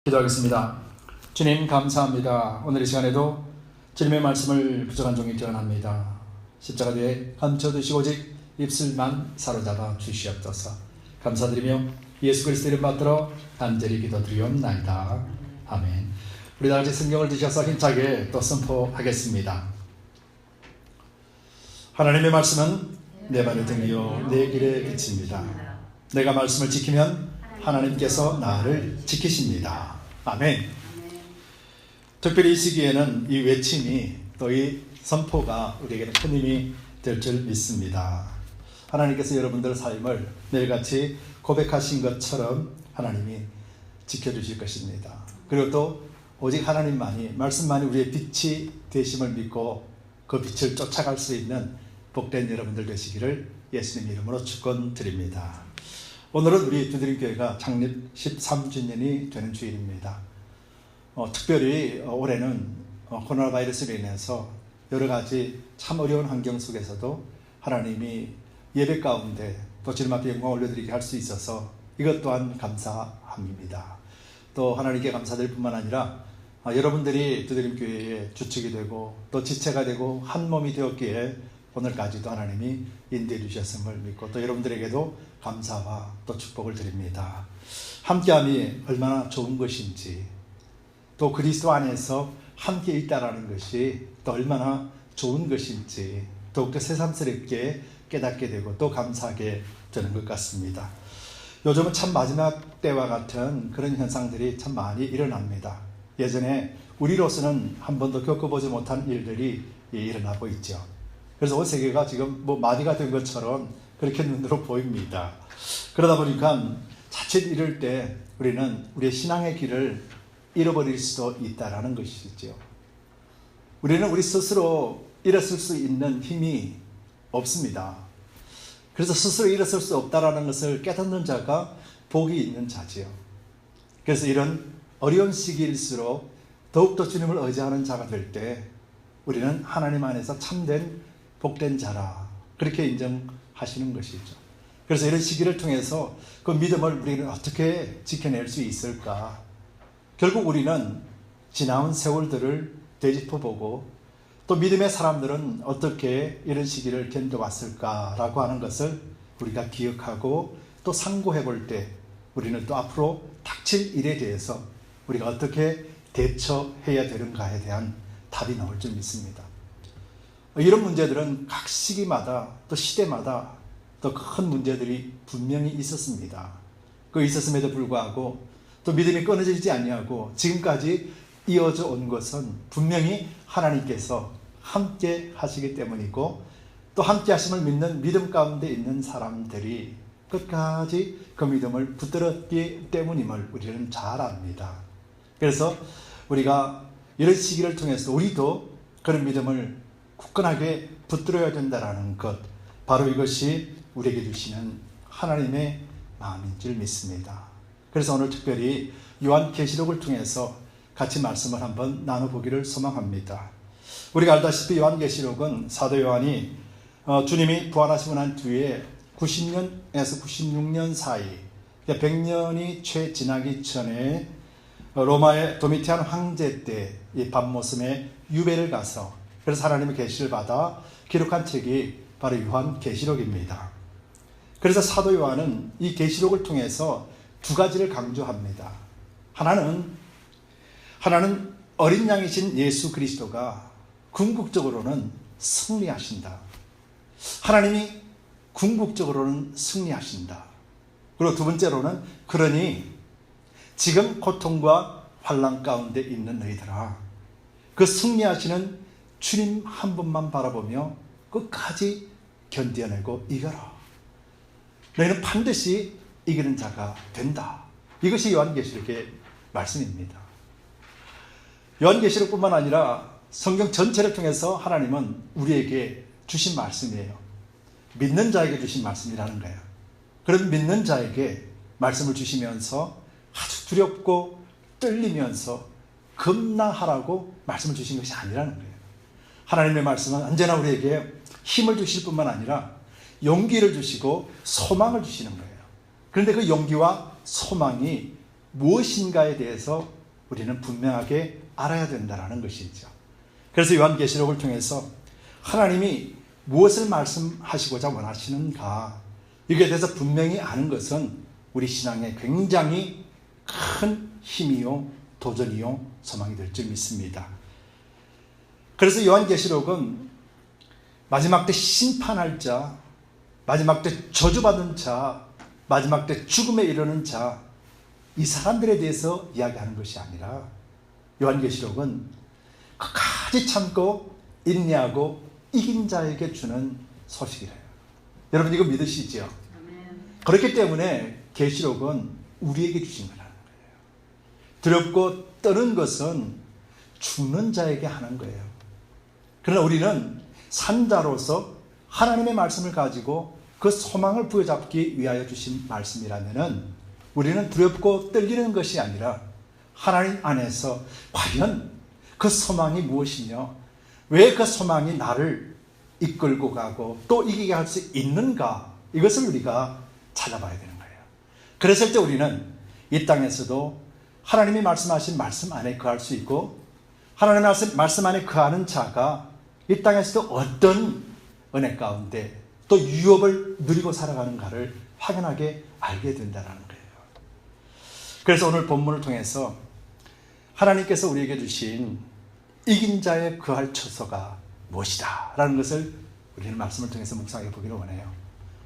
기도하겠습니다. 주님 감사합니다. 오늘 이 시간에도 주님의 말씀을 부족한 종이 드러납니다. 십자가 뒤에 감춰두시고 오직 입술만 사로잡아 주시옵소서. 감사드리며 예수 그리스도 이름 받들어 간절히 기도드리옵나이다. 아멘. 우리 다 같이 성경을 드셔서 힘차게 또 선포하겠습니다. 하나님의 말씀은 내 발의 등이요 내 길의 빛입니다. 내가 말씀을 지키면 하나님께서 나를 지키십니다. 아멘. 특별히 이 시기에는 이 외침이 또 이 선포가 우리에게는 큰 힘이 될 줄 믿습니다. 하나님께서 여러분들 삶을 매일같이 고백하신 것처럼 하나님이 지켜주실 것입니다. 그리고 또 오직 하나님만이, 말씀만이 우리의 빛이 되심을 믿고 그 빛을 쫓아갈 수 있는 복된 여러분들 되시기를 예수님 이름으로 축원드립니다. 오늘은 우리 두드림교회가 창립 13주년이 되는 주일입니다. 특별히 올해는 코로나 바이러스로 인해서 여러 가지 참 어려운 환경 속에서도 하나님이 예배 가운데 또 주님 앞에 영광 올려드리게 할 수 있어서 이것 또한 감사합니다. 또 하나님께 감사드릴 뿐만 아니라 여러분들이 두드림교회의 주축이 되고 또 지체가 되고 한 몸이 되었기에 오늘까지도 하나님이 인도해 주셨음을 믿고 또 여러분들에게도 감사와 또 축복을 드립니다. 함께함이 얼마나 좋은 것인지, 또 그리스도 안에서 함께 있다라는 것이 또 얼마나 좋은 것인지 더욱더 새삼스럽게 깨닫게 되고 또 감사하게 되는 것 같습니다. 요즘은 참 마지막 때와 같은 그런 현상들이 참 많이 일어납니다. 예전에 우리로서는 한 번도 겪어보지 못한 일들이 일어나고 있죠. 그래서 온 세계가 지금 마비가 된 것처럼 그렇게 눈으로 보입니다. 그러다 보니까 자칫 이럴 때 우리는 우리의 신앙의 길을 잃어버릴 수도 있다라는 것이죠. 우리는 우리 스스로 일어설 수 있는 힘이 없습니다. 그래서 스스로 일어설 수 없다라는 것을 깨닫는 자가 복이 있는 자지요. 그래서 이런 어려운 시기일수록 더욱더 주님을 의지하는 자가 될 때 우리는 하나님 안에서 참된 복된 자라 그렇게 인정하시는 것이죠. 그래서 이런 시기를 통해서 그 믿음을 우리는 어떻게 지켜낼 수 있을까? 결국 우리는 지나온 세월들을 되짚어보고 또 믿음의 사람들은 어떻게 이런 시기를 견뎌왔을까라고 하는 것을 우리가 기억하고 또 상고해 볼 때 우리는 또 앞으로 닥칠 일에 대해서 우리가 어떻게 대처해야 되는가에 대한 답이 나올 줄 믿습니다. 이런 문제들은 각 시기마다 또 시대마다 또 큰 문제들이 분명히 있었습니다. 그 있었음에도 불구하고 또 믿음이 끊어지지 아니하고 지금까지 이어져 온 것은 분명히 하나님께서 함께 하시기 때문이고 또 함께 하심을 믿는 믿음 가운데 있는 사람들이 끝까지 그 믿음을 붙들었기 때문임을 우리는 잘 압니다. 그래서 우리가 이런 시기를 통해서 우리도 그런 믿음을 굳건하게 붙들어야 된다는 것, 바로 이것이 우리에게 주시는 하나님의 마음인 줄 믿습니다. 그래서 오늘 특별히 요한계시록을 통해서 같이 말씀을 한번 나눠보기를 소망합니다. 우리가 알다시피 요한계시록은 사도 요한이 주님이 부활하시고 난 뒤에 90년에서 96년 사이 100년이 채 지나기 전에 로마의 도미티안 황제 때 이 밤모섬에 유배를 가서 그래서 하나님의 계시를 받아 기록한 책이 바로 요한계시록입니다. 그래서 사도 요한은 이 계시록을 통해서 두 가지를 강조합니다. 하나는 어린 양이신 예수 그리스도가 궁극적으로는 승리하신다. 하나님이 궁극적으로는 승리하신다. 그리고 두 번째로는 그러니 지금 고통과 환난 가운데 있는 너희들아, 그 승리하시는 주님 한 분만 바라보며 끝까지 견뎌내고 이겨라. 너희는 반드시 이기는 자가 된다. 이것이 요한계시록의 말씀입니다. 요한계시록뿐만 아니라 성경 전체를 통해서 하나님은 우리에게 주신 말씀이에요. 믿는 자에게 주신 말씀이라는 거예요. 그런 믿는 자에게 말씀을 주시면서 아주 두렵고 떨리면서 겁나하라고 말씀을 주신 것이 아니라는 거예요. 하나님의 말씀은 언제나 우리에게 힘을 주실 뿐만 아니라 용기를 주시고 소망을 주시는 거예요. 그런데 그 용기와 소망이 무엇인가에 대해서 우리는 분명하게 알아야 된다는 것이죠. 그래서 요한계시록을 통해서 하나님이 무엇을 말씀하시고자 원하시는가, 이게 대해서 분명히 아는 것은 우리 신앙에 굉장히 큰 힘이요, 도전이요, 소망이 될 줄 믿습니다. 그래서 요한계시록은 마지막 때 심판할 자, 마지막 때 저주받은 자, 마지막 때 죽음에 이르는 자, 이 사람들에 대해서 이야기하는 것이 아니라 요한계시록은 끝까지 참고 인내하고 이긴 자에게 주는 소식이래요. 여러분 이거 믿으시죠? 그렇기 때문에 계시록은 우리에게 주신 거라는 거예요. 두렵고 떠는 것은 죽는 자에게 하는 거예요. 그러나 우리는 산자로서 하나님의 말씀을 가지고 그 소망을 부여잡기 위하여 주신 말씀이라면 우리는 두렵고 떨리는 것이 아니라 하나님 안에서 과연 그 소망이 무엇이며 왜 그 소망이 나를 이끌고 가고 또 이기게 할 수 있는가, 이것을 우리가 찾아봐야 되는 거예요. 그랬을 때 우리는 이 땅에서도 하나님이 말씀하신 말씀 안에 거할 수 있고, 하나님의 말씀 안에 거하는 자가 이 땅에서도 어떤 은혜 가운데 또 유업을 누리고 살아가는가를 확연하게 알게 된다는 거예요. 그래서 오늘 본문을 통해서 하나님께서 우리에게 주신 이긴 자의 거할 처소가 무엇이다 라는 것을 우리는 말씀을 통해서 묵상해 보기를 원해요.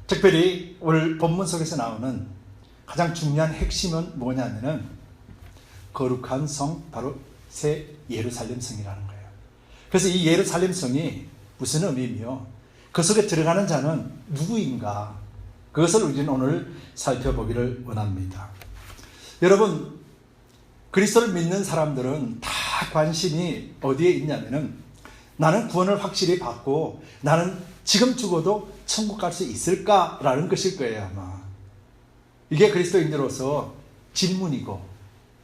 특별히 오늘 본문 속에서 나오는 가장 중요한 핵심은 뭐냐면은 거룩한 성, 바로 새 예루살렘 성이라는 거예요. 그래서 이 예루살렘 성이 무슨 의미이며 그 속에 들어가는 자는 누구인가, 그것을 우리는 오늘 살펴보기를 원합니다. 여러분, 그리스도를 믿는 사람들은 다 관심이 어디에 있냐면은 나는 구원을 확실히 받고 나는 지금 죽어도 천국 갈 수 있을까라는 것일 거예요, 아마. 이게 그리스도인들로서 질문이고,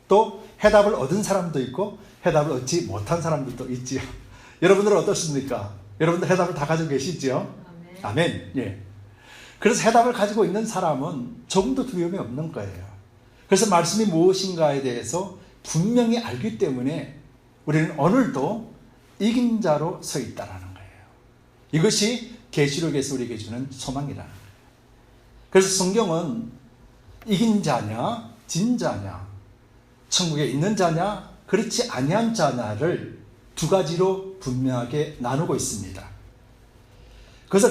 또 해답을 얻은 사람도 있고 해답을 얻지 못한 사람들도 있지요. 여러분들은 어떻습니까? 여러분들 해답을 다 가지고 계시죠? 아멘. 예. 그래서 해답을 가지고 있는 사람은 조금도 두려움이 없는 거예요. 그래서 말씀이 무엇인가에 대해서 분명히 알기 때문에 우리는 오늘도 이긴 자로 서 있다라는 거예요. 이것이 계시록에서 우리에게 주는 소망이라는 거예요. 그래서 성경은 이긴 자냐, 진 자냐, 천국에 있는 자냐, 그렇지 아니한 자냐를 두 가지로 분명하게 나누고 있습니다. 그래서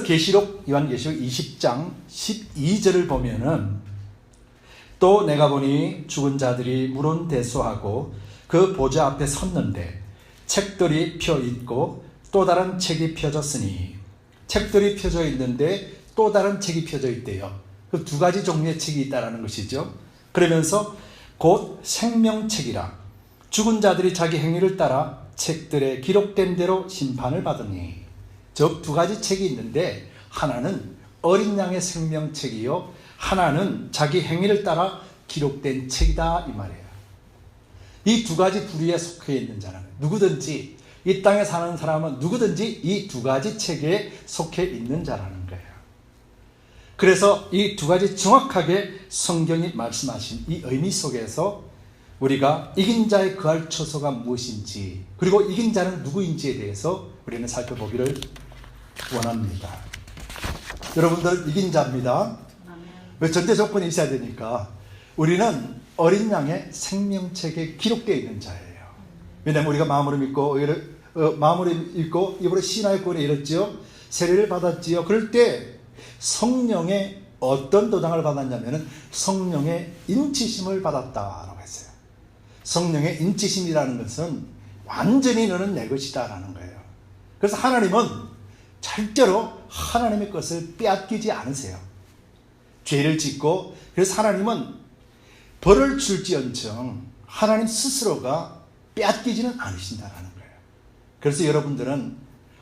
요한계시록 20장 12절을 보면은 또 내가 보니 죽은 자들이 문운대소하고 그 보좌 앞에 섰는데 책들이 펴 있고 또 다른 책이 펴졌으니, 책들이 펴져 있는데 또 다른 책이 펴져 있대요. 그 두 가지 종류의 책이 있다라는 것이죠. 그러면서 곧 생명책이라 죽은 자들이 자기 행위를 따라 책들에 기록된 대로 심판을 받으니, 즉 두 가지 책이 있는데 하나는 어린 양의 생명책이요, 하나는 자기 행위를 따라 기록된 책이다, 이 말이에요. 이 두 가지 부류에 속해 있는 자는 누구든지, 이 땅에 사는 사람은 누구든지 이 두 가지 책에 속해 있는 자라는 거예요. 그래서 이 두 가지 정확하게 성경이 말씀하신 이 의미 속에서 우리가 이긴 자의 거할 처소가 무엇인지, 그리고 이긴 자는 누구인지에 대해서 우리는 살펴보기를 원합니다. 여러분들 이긴 자입니다. 왜? 전제 조건이 있어야 되니까. 우리는 어린 양의 생명책에 기록되어 있는 자예요. 왜냐하면 우리가 마음으로 믿고 입으로 신하의 구원에 이뤘지요, 세례를 받았지요. 그럴 때 성령의 어떤 도장을 받았냐면은 성령의 인치심을 받았다라고 했어요. 성령의 인치심이라는 것은 완전히 너는 내 것이다 라는 거예요. 그래서 하나님은 절대로 하나님의 것을 빼앗기지 않으세요. 죄를 짓고, 그래서 하나님은 벌을 줄지언정 하나님 스스로가 빼앗기지는 않으신다라는 거예요. 그래서 여러분들은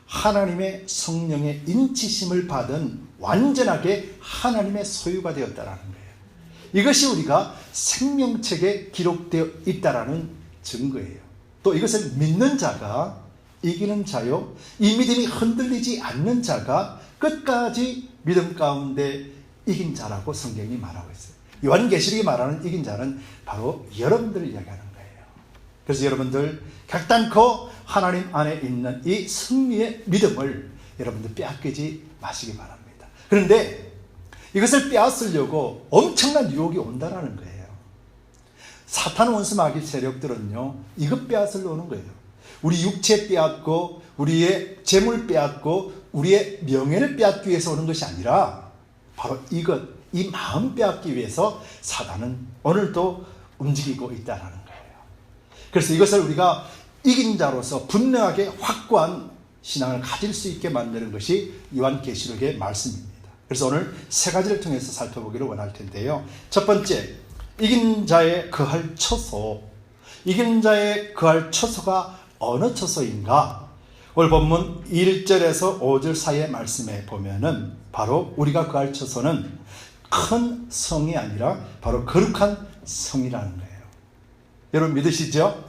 하나님의 성령의 인치심을 받은 완전하게 하나님의 소유가 되었다라는 거예요. 이것이 우리가 생명책에 기록되어 있다라는 증거예요. 또 이것을 믿는 자가 이기는 자요, 이 믿음이 흔들리지 않는 자가 끝까지 믿음 가운데 이긴 자라고 성경이 말하고 있어요. 요한계시록이 말하는 이긴 자는 바로 여러분들을 이야기하는 거예요. 그래서 여러분들 결단코 하나님 안에 있는 이 승리의 믿음을 여러분들 빼앗기지 마시기 바랍니다. 그런데 이것을 빼앗으려고 엄청난 유혹이 온다라는 거예요. 사탄 원수마귀 세력들은요, 이것 빼앗으려 오는 거예요. 우리 육체 빼앗고, 우리의 재물 빼앗고, 우리의 명예를 빼앗기 위해서 오는 것이 아니라 바로 이 마음 빼앗기 위해서 사탄은 오늘도 움직이고 있다는 거예요. 그래서 이것을 우리가 이긴 자로서 분명하게 확고한 신앙을 가질 수 있게 만드는 것이 요한계시록의 말씀입니다. 그래서 오늘 세 가지를 통해서 살펴보기를 원할 텐데요. 첫 번째, 이긴 자의 거할 처소. 이긴 자의 거할 처소가 어느 처소인가? 오늘 본문 1절에서 5절 사이의 말씀에 보면은 바로 우리가 거할 처소는 큰 성이 아니라 바로 거룩한 성이라는 거예요. 여러분 믿으시죠?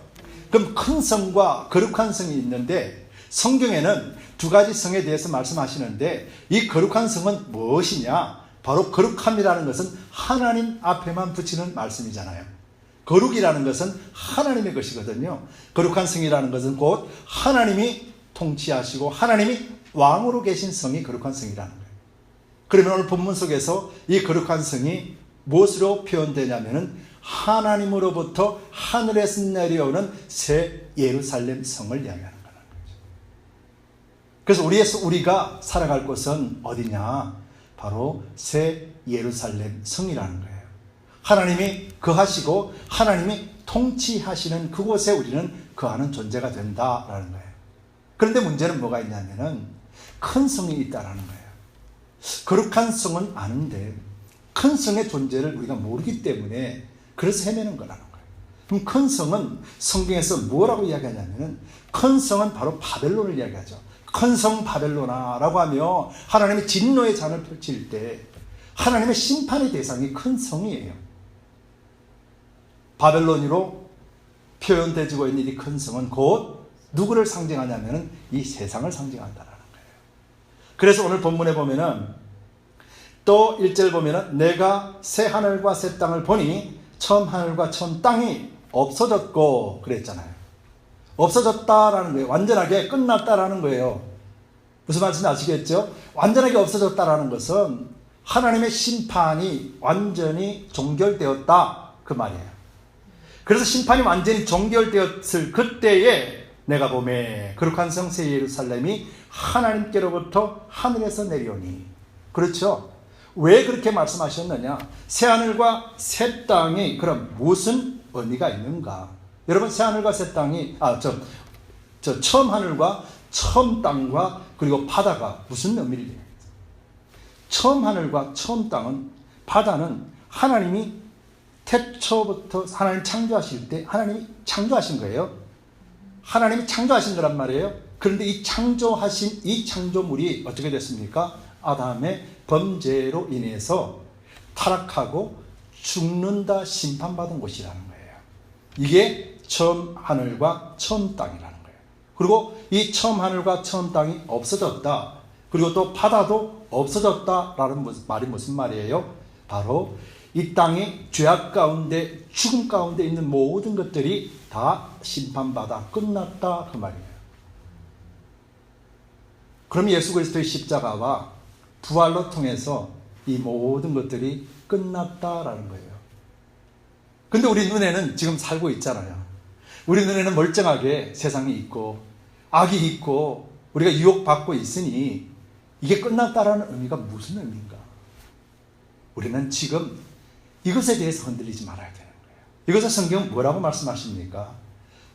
그럼 큰 성과 거룩한 성이 있는데 성경에는 두 가지 성에 대해서 말씀하시는데 이 거룩한 성은 무엇이냐? 바로 거룩함이라는 것은 하나님 앞에만 붙이는 말씀이잖아요. 거룩이라는 것은 하나님의 것이거든요. 거룩한 성이라는 것은 곧 하나님이 통치하시고 하나님이 왕으로 계신 성이 거룩한 성이라는 거예요. 그러면 오늘 본문 속에서 이 거룩한 성이 무엇으로 표현되냐면은 하나님으로부터 하늘에서 내려오는 새 예루살렘 성을 이야기하는 거라는 거죠. 그래서 우리가 살아갈 곳은 어디냐? 바로 새 예루살렘 성이라는 거예요. 하나님이 거하시고 하나님이 통치하시는 그곳에 우리는 거하는 존재가 된다라는 거예요. 그런데 문제는 뭐가 있냐면은 큰 성이 있다라는 거예요. 거룩한 성은 아는데 큰 성의 존재를 우리가 모르기 때문에 그래서 헤매는 거라는 거예요. 그럼 큰 성은 성경에서 뭐라고 이야기하냐면은 큰 성은 바로 바벨론을 이야기하죠. 큰 성 바벨로나라고 하며 하나님의 진노의 잔을 펼칠 때 하나님의 심판의 대상이 큰 성이에요. 바벨론으로 표현되지고 있는 이 큰 성은 곧 누구를 상징하냐면은 이 세상을 상징한다라는 거예요. 그래서 오늘 본문에 보면은 또 1절 보면은 내가 새 하늘과 새 땅을 보니 처음 하늘과 처음 땅이 없어졌고 그랬잖아요. 없어졌다라는 거예요. 완전하게 끝났다라는 거예요. 무슨 말씀인지 아시겠죠? 완전하게 없어졌다라는 것은 하나님의 심판이 완전히 종결되었다 그 말이에요. 그래서 심판이 완전히 종결되었을 그때에 내가 보매 거룩한 성 새 예루살렘이 하나님께로부터 하늘에서 내려오니. 그렇죠? 왜 그렇게 말씀하셨느냐? 새 하늘과 새 땅이 그럼 무슨 의미가 있는가? 여러분 새하늘과 새 땅이 처음 하늘과 처음 땅과 그리고 바다가 무슨 의미를 얘기해요? 처음 하늘과 처음 땅은 바다는 하나님이 태초부터 하나님 창조하실 때 하나님이 창조하신 거예요. 하나님이 창조하신 거란 말이에요. 그런데 이 창조하신 이 창조물이 어떻게 됐습니까? 아담의 범죄로 인해서 타락하고 죽는다 심판받은 곳이라는 거예요. 이게 처음 하늘과 처음 땅이라는 거예요. 그리고 이 처음 하늘과 처음 땅이 없어졌다. 그리고 또 바다도 없어졌다라는 말이 무슨 말이에요? 바로 이 땅이 죄악 가운데 죽음 가운데 있는 모든 것들이 다 심판받아 끝났다 그 말이에요. 그럼 예수 그리스도의 십자가와 부활로 통해서 이 모든 것들이 끝났다라는 거예요. 근데 우리 눈에는 지금 살고 있잖아요. 우리 눈에는 멀쩡하게 세상이 있고 악이 있고 우리가 유혹받고 있으니 이게 끝났다라는 의미가 무슨 의미인가? 우리는 지금 이것에 대해서 흔들리지 말아야 되는 거예요. 이것을 성경 뭐라고 말씀하십니까?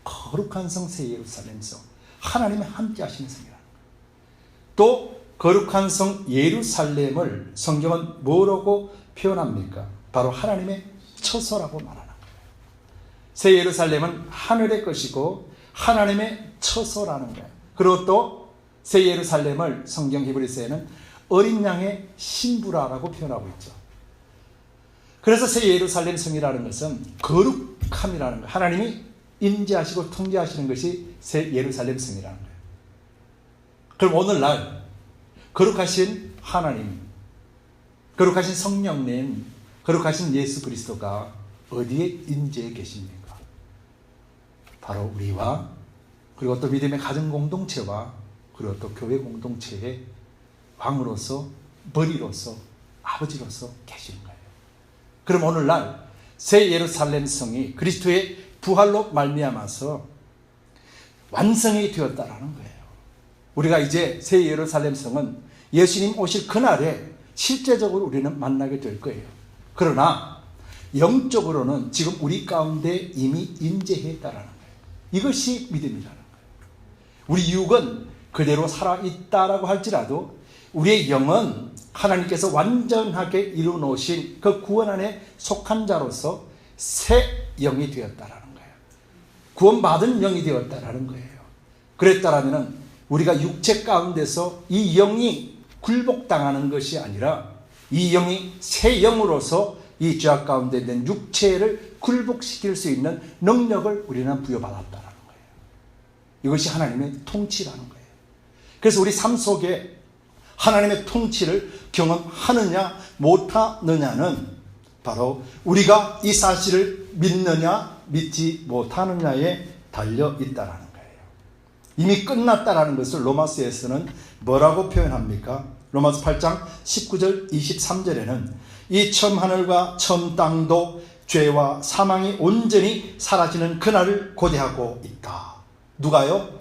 거룩한 성 새 예루살렘 성, 하나님의 함께 하시는 성이라는 거예요. 또 거룩한 성 예루살렘을 성경은 뭐라고 표현합니까? 바로 하나님의 처소라고 말하는 거예요. 새 예루살렘은 하늘의 것이고 하나님의 처소라는 거예요. 그리고 또 새 예루살렘을 성경 히브리서에는 어린 양의 신부라고 표현하고 있죠. 그래서 새 예루살렘 성이라는 것은 거룩함이라는 거예요. 하나님이 인지하시고 통제하시는 것이 새 예루살렘 성이라는 거예요. 그럼 오늘날 거룩하신 하나님, 거룩하신 성령님, 거룩하신 예수 그리스도가 어디에 인지해 계십니까? 바로 우리와 그리고 또 믿음의 가정 공동체와 그리고 또 교회 공동체의 왕으로서 머리로서 아버지로서 계시는 거예요. 그럼 오늘날 새 예루살렘 성이 그리스도의 부활로 말미암아서 완성이 되었다라는 거예요. 우리가 이제 새 예루살렘 성은 예수님 오실 그날에 실제적으로 우리는 만나게 될 거예요. 그러나 영적으로는 지금 우리 가운데 이미 임재했다라는 거예요. 이것이 믿음이라는 거예요. 우리 육은 그대로 살아있다라고 할지라도 우리의 영은 하나님께서 완전하게 이루어놓으신 그 구원 안에 속한 자로서 새 영이 되었다라는 거예요. 구원받은 영이 되었다라는 거예요. 그랬다라면 우리가 육체 가운데서 이 영이 굴복당하는 것이 아니라 이 영이 새 영으로서 이 죄악 가운데 있는 육체를 굴복시킬 수 있는 능력을 우리는 부여받았다는 거예요. 이것이 하나님의 통치라는 거예요. 그래서 우리 삶 속에 하나님의 통치를 경험하느냐 못하느냐는 바로 우리가 이 사실을 믿느냐 믿지 못하느냐에 달려 있다라는 거예요. 이미 끝났다라는 것을 로마서에서는 뭐라고 표현합니까? 로마서 8장 19절 23절에는 이 처음 하늘과 처음 땅도 죄와 사망이 온전히 사라지는 그날을 고대하고 있다. 누가요?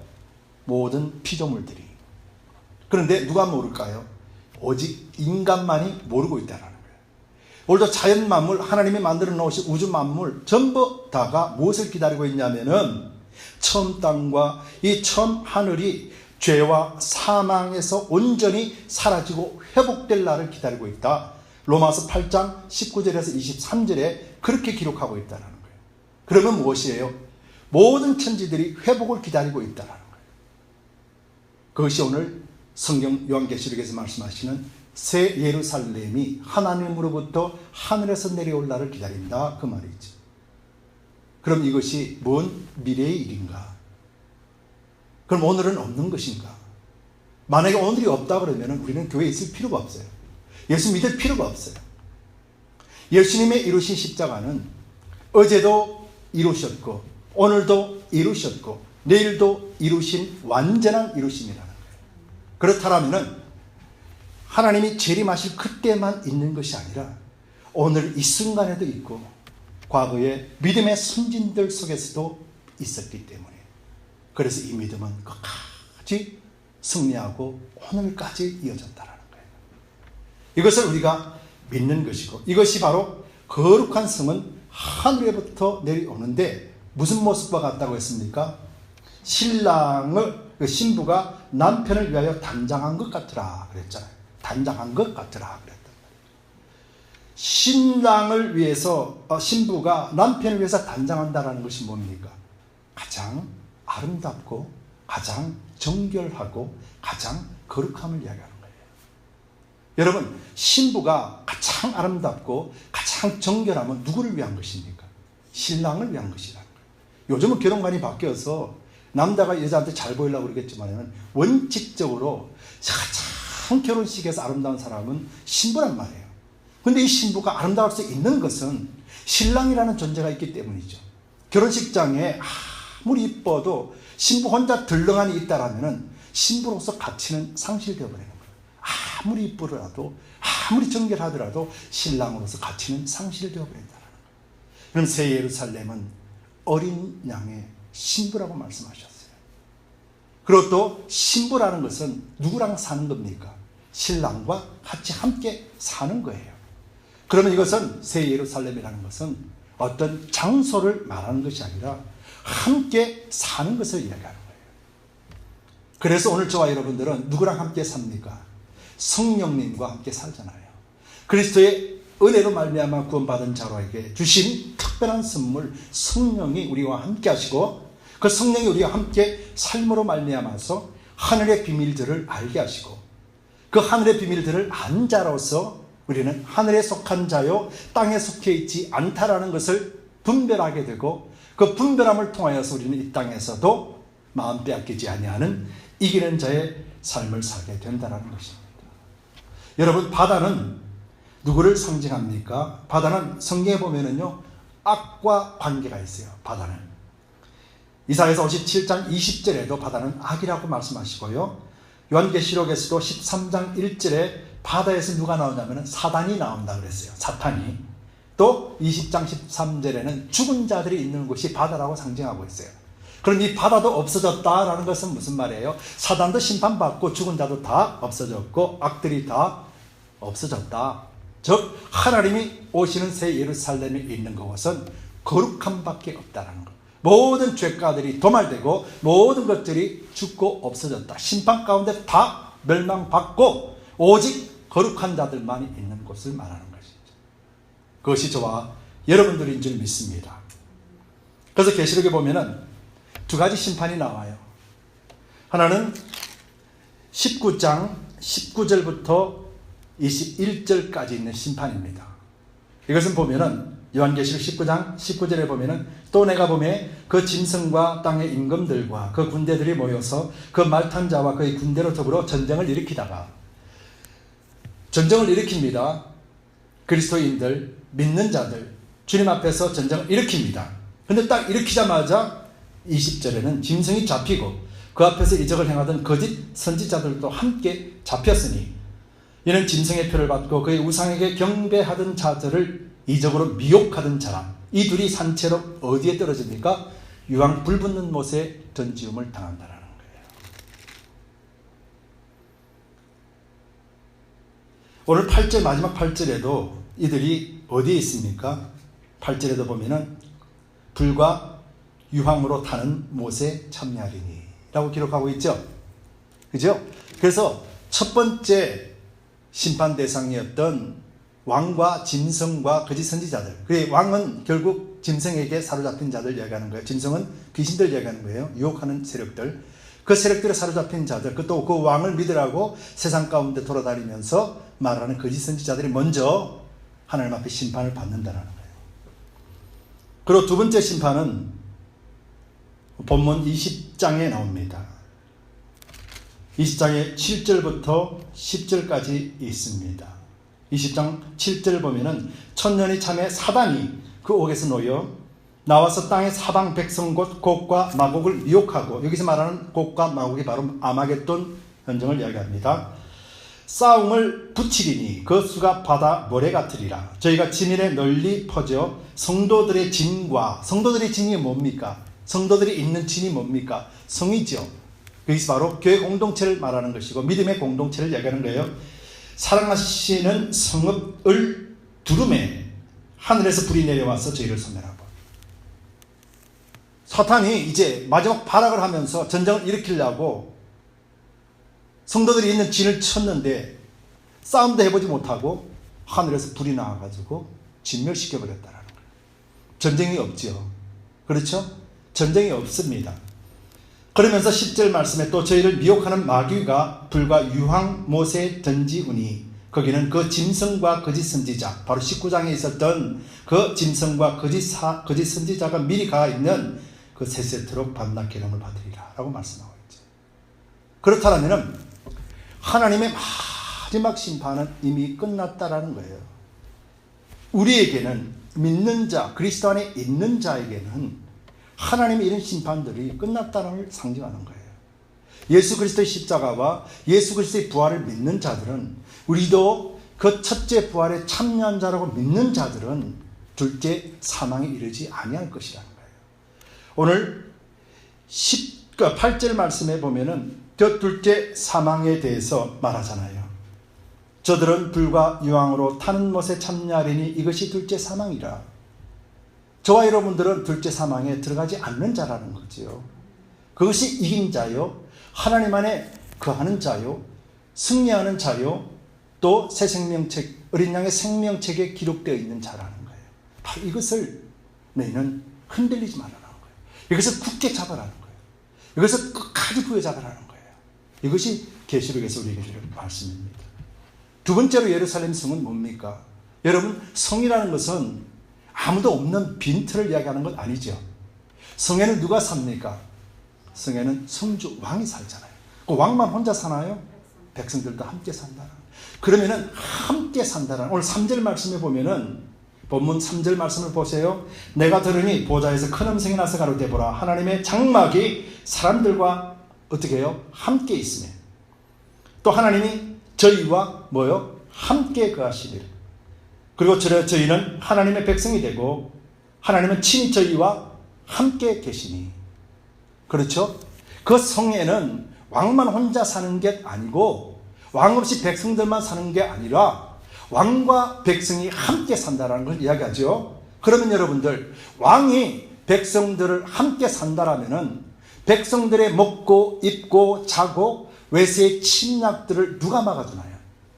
모든 피조물들이. 그런데 누가 모를까요? 오직 인간만이 모르고 있다는 거예요. 오늘도 자연 만물, 하나님이 만들어 놓으신 우주 만물 전부 다가 무엇을 기다리고 있냐면은 처음 땅과 이 처음 하늘이 죄와 사망에서 온전히 사라지고 회복될 날을 기다리고 있다. 로마서 8장 19절에서 23절에 그렇게 기록하고 있다는 거예요. 그러면 무엇이에요? 모든 천지들이 회복을 기다리고 있다는 거예요. 그것이 오늘 성경 요한계시록에서 말씀하시는 새 예루살렘이 하나님으로부터 하늘에서 내려올 날을 기다린다 그 말이죠. 그럼 이것이 뭔 미래의 일인가? 그럼 오늘은 없는 것인가? 만약에 오늘이 없다 그러면 우리는 교회에 있을 필요가 없어요. 예수 믿을 필요가 없어요. 예수님의 이루신 십자가는 어제도 이루셨고 오늘도 이루셨고 내일도 이루신 완전한 이루심이라는 거예요. 그렇다면 하나님이 재림하실 그때만 있는 것이 아니라 오늘 이 순간에도 있고 과거의 믿음의 선진들 속에서도 있었기 때문에 그래서 이 믿음은 끝까지 승리하고 오늘까지 이어졌다는 거예요. 이것을 우리가 믿는 것이고 이것이 바로 거룩한 성은 하늘에부터 내려오는데 무슨 모습과 같다고 했습니까? 그 신부가 남편을 위하여 단장한 것 같으라 그랬잖아요. 단장한 것 같으라 그랬단 말이에요. 신랑을 위해서 신부가 남편을 위해서 단장한다는 것이 뭡니까? 가장 아름답고 가장 정결하고 가장 거룩함을 이야기하는 거예요. 여러분, 신부가 가장 아름답고 가장 정결하면 누구를 위한 것입니까? 신랑을 위한 것이라는 거예요. 요즘은 결혼관이 바뀌어서 남자가 여자한테 잘 보이려고 그러겠지만 원칙적으로 가장 결혼식에서 아름다운 사람은 신부란 말이에요. 그런데 이 신부가 아름다울 수 있는 것은 신랑이라는 존재가 있기 때문이죠. 결혼식장에 아무리 이뻐도 신부 혼자 덜렁하니 있다라면 신부로서 가치는 상실되어 버리는 거예요. 아무리 이쁘더라도 아무리 정결하더라도 신랑으로서 가치는 상실되어 버린다는 거예요. 그럼 새 예루살렘은 어린 양의 신부라고 말씀하셨어요. 그리고 또 신부라는 것은 누구랑 사는 겁니까? 신랑과 같이 함께 사는 거예요. 그러면 이것은 새 예루살렘이라는 것은 어떤 장소를 말하는 것이 아니라 함께 사는 것을 이야기하는 거예요. 그래서 오늘 저와 여러분들은 누구랑 함께 삽니까? 성령님과 함께 살잖아요. 그리스도의 은혜로 말미암아 구원받은 자로에게 주신 특별한 선물 성령이 우리와 함께 하시고 그 성령이 우리와 함께 삶으로 말미암아서 하늘의 비밀들을 알게 하시고 그 하늘의 비밀들을 안 자로서 우리는 하늘에 속한 자요 땅에 속해 있지 않다라는 것을 분별하게 되고 그 분별함을 통하여서 우리는 이 땅에서도 마음 빼앗기지 아니하는 이기는 자의 삶을 살게 된다는 것입니다. 여러분, 바다는 누구를 상징합니까? 바다는 성경에 보면은요, 악과 관계가 있어요. 바다는 이사야서 57장 20절에도 바다는 악이라고 말씀하시고요. 요한계시록에서도 13장 1절에 바다에서 누가 나오냐면 사단이 나온다 그랬어요. 사탄이. 또 20장 13절에는 죽은 자들이 있는 곳이 바다라고 상징하고 있어요. 그럼 이 바다도 없어졌다라는 것은 무슨 말이에요? 사단도 심판받고 죽은 자도 다 없어졌고 악들이 다 없어졌다. 즉 하나님이 오시는 새 예루살렘에 있는 그것은 거룩함밖에 없다라는 것. 모든 죄가들이 도말되고 모든 것들이 죽고 없어졌다. 심판 가운데 다 멸망받고 오직 거룩한 자들만이 있는 곳을 말하는 것이죠. 그것이 저와 여러분들인 줄 믿습니다. 그래서 계시록에 보면은 두 가지 심판이 나와요. 하나는 19장 19절부터 21절까지 있는 심판입니다. 이것은 보면은 요한계시록 19장 19절에 보면은 또 내가 보매 그 짐승과 땅의 임금들과 그 군대들이 모여서 그 말 탄 자와 그의 군대로 더불어 전쟁을 일으키다가 전쟁을 일으킵니다. 그리스도인들, 믿는 자들, 주님 앞에서 전쟁을 일으킵니다. 근데 딱 일으키자마자 20절에는 짐승이 잡히고 그 앞에서 이적을 행하던 거짓 선지자들도 함께 잡혔으니 이는 짐승의 표를 받고 그의 우상에게 경배하던 자들을 이적으로 미혹하던 자라. 이 둘이 산채로 어디에 떨어집니까? 유황 불붙는 못에 던지움을 당한다라는 거예요. 오늘 8절 마지막 8절에도 이들이 어디에 있습니까? 8절에도 보면은 불과 유황으로 타는 못에 참여하리니 라고 기록하고 있죠. 그죠? 그래서 첫 번째 심판 대상이었던 왕과 짐승과 거짓 선지자들. 그 왕은 결국 짐승에게 사로잡힌 자들 이야기하는 거예요. 짐승은 귀신들 이야기하는 거예요. 유혹하는 세력들. 그 세력들에 사로잡힌 자들, 또 그 왕을 믿으라고 세상 가운데 돌아다니면서 말하는 거짓 선지자들이 먼저 하나님 앞에 심판을 받는다는 거예요. 그리고 두 번째 심판은 본문 20장에 나옵니다. 20장에 7절부터 10절까지 있습니다. 20장 7절 보면은 천년이 참에 사단이 그 옥에서 놓여 나와서 땅의 사방 백성 곧 곡과 마곡을 미혹하고, 여기서 말하는 곡과 마곡이 바로 아마겟돈 전쟁을 이야기합니다. 싸움을 붙이리니 그 수가 바다 모래 같으리라. 저희가 지면에 널리 퍼져 성도들의 진과, 성도들의 진이 뭡니까? 성도들이 있는 진이 뭡니까? 성이죠. 여기서 바로 교회 공동체를 말하는 것이고 믿음의 공동체를 이야기하는 거예요. 사랑하시는 성읍을 두루매 하늘에서 불이 내려와서 저희를 소멸하고. 사탄이 이제 마지막 발악을 하면서 전쟁을 일으키려고 성도들이 있는 진을 쳤는데 싸움도 해보지 못하고 하늘에서 불이 나와가지고 진멸시켜버렸다는 거예요. 전쟁이 없죠. 그렇죠? 전쟁이 없습니다. 그러면서 10절 말씀에 또 저희를 미혹하는 마귀가 불과 유황 못에 던지우니 거기는 그 짐승과 거짓 선지자, 바로 19장에 있었던 그 짐승과 거짓 선지자가 미리 가 있는 그 세세토록 밤낮 계명을 받으리라 라고 말씀하고 있죠. 그렇다면 하나님의 마지막 심판은 이미 끝났다라는 거예요. 우리에게는, 믿는 자, 그리스도 안에 있는 자에게는 하나님의 이런 심판들이 끝났다는 걸 상징하는 거예요. 예수 그리스도의 십자가와 예수 그리스도의 부활을 믿는 자들은, 우리도 그 첫째 부활에 참여한 자라고 믿는 자들은 둘째 사망에 이르지 아니할 것이라는 거예요. 오늘 8절 말씀에 보면은 저 둘째 사망에 대해서 말하잖아요. 저들은 불과 유황으로 타는 못에 참여하리니 이것이 둘째 사망이라. 저와 여러분들은 둘째 사망에 들어가지 않는 자라는 거지요. 그것이 이긴 자요, 하나님 안에 거하는 자요, 승리하는 자요, 또 새 생명책, 어린 양의 생명책에 기록되어 있는 자라는 거예요. 바로 이것을 너희는 흔들리지 말라는 거예요. 이것을 굳게 잡아라는 거예요. 이것을 끝까지 부여잡아라는 거예요. 이것이 계시록에서 우리에게 주는 말씀입니다. 두 번째로 예루살렘 성은 뭡니까? 여러분, 성이라는 것은 아무도 없는 빈틀을 이야기하는 건 아니죠. 성에는 누가 삽니까? 성에는 성주, 왕이 살잖아요. 그 왕만 혼자 사나요? 백성들도 함께 산다는. 그러면은 함께 산다는, 오늘 3절 말씀에 보면은 본문 3절 말씀을 보세요. 내가 들으니 보좌에서 큰 음성이 나서 가로되 보라 하나님의 장막이 사람들과 어떻게 해요? 함께 있으며 또 하나님이 저희와 뭐요? 함께 거하시리라. 그리고 저희는 하나님의 백성이 되고 하나님은 친히 저희와 함께 계시니. 그렇죠? 그 성에는 왕만 혼자 사는 게 아니고 왕 없이 백성들만 사는 게 아니라 왕과 백성이 함께 산다라는 걸 이야기하죠. 그러면 여러분들, 왕이 백성들을 함께 산다라면은 백성들의 먹고 입고 자고 외세의 침략들을 누가 막아주나요?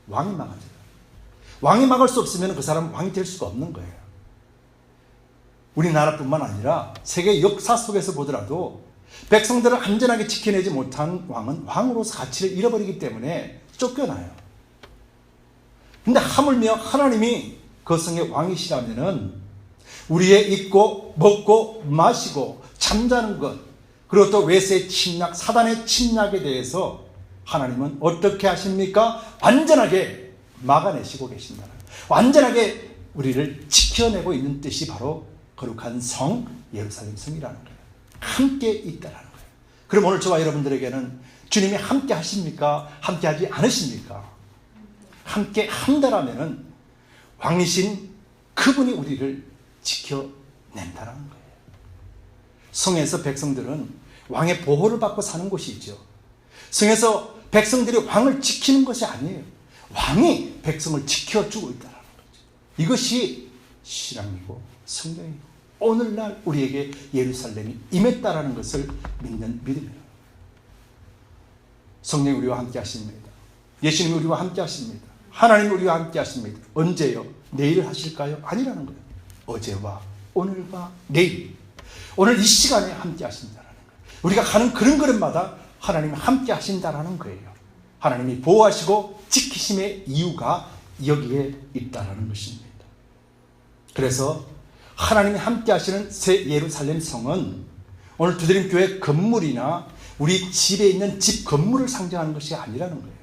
왕이 막아줘요. 왕이 막을 수 없으면 그 사람은 왕이 될 수가 없는 거예요. 우리나라뿐만 아니라 세계 역사 속에서 보더라도 백성들을 안전하게 지켜내지 못한 왕은 왕으로서 가치를 잃어버리기 때문에 쫓겨나요. 근데 하물며 하나님이 그 성의 왕이시라면은 우리의 입고 먹고 마시고 잠자는 것, 그리고 또 외세의 침략, 사단의 침략에 대해서 하나님은 어떻게 하십니까? 완전하게 막아내시고 계신다는, 완전하게 우리를 지켜내고 있는 뜻이 바로 거룩한 성 예루살렘 성이라는 거예요. 함께 있다라는 거예요. 그럼 오늘 저와 여러분들에게는 주님이 함께 하십니까? 함께 하지 않으십니까? 함께 한다라면은 왕이신 그분이 우리를 지켜낸다라는 거예요. 성에서 백성들은 왕의 보호를 받고 사는 곳이죠. 성에서 백성들이 왕을 지키는 것이 아니에요. 왕이 백성을 지켜주고 있다는 거죠. 이것이 신앙이고 성경이고 오늘날 우리에게 예루살렘이 임했다라는 것을 믿는 믿음이에요. 성령이 우리와 함께 하십니다. 예수님이 우리와 함께 하십니다. 하나님이 우리와 함께 하십니다. 언제요? 내일 하실까요? 아니라는 거예요. 어제와 오늘과 내일, 오늘 이 시간에 함께 하신다는 거예요. 우리가 가는 걸음걸음마다 하나님이 함께 하신다는 거예요. 하나님이 보호하시고 지키심의 이유가 여기에 있다는 것입니다. 그래서 하나님이 함께 하시는 새 예루살렘 성은 오늘 두드림교회 건물이나 우리 집에 있는 집 건물을 상징하는 것이 아니라는 거예요.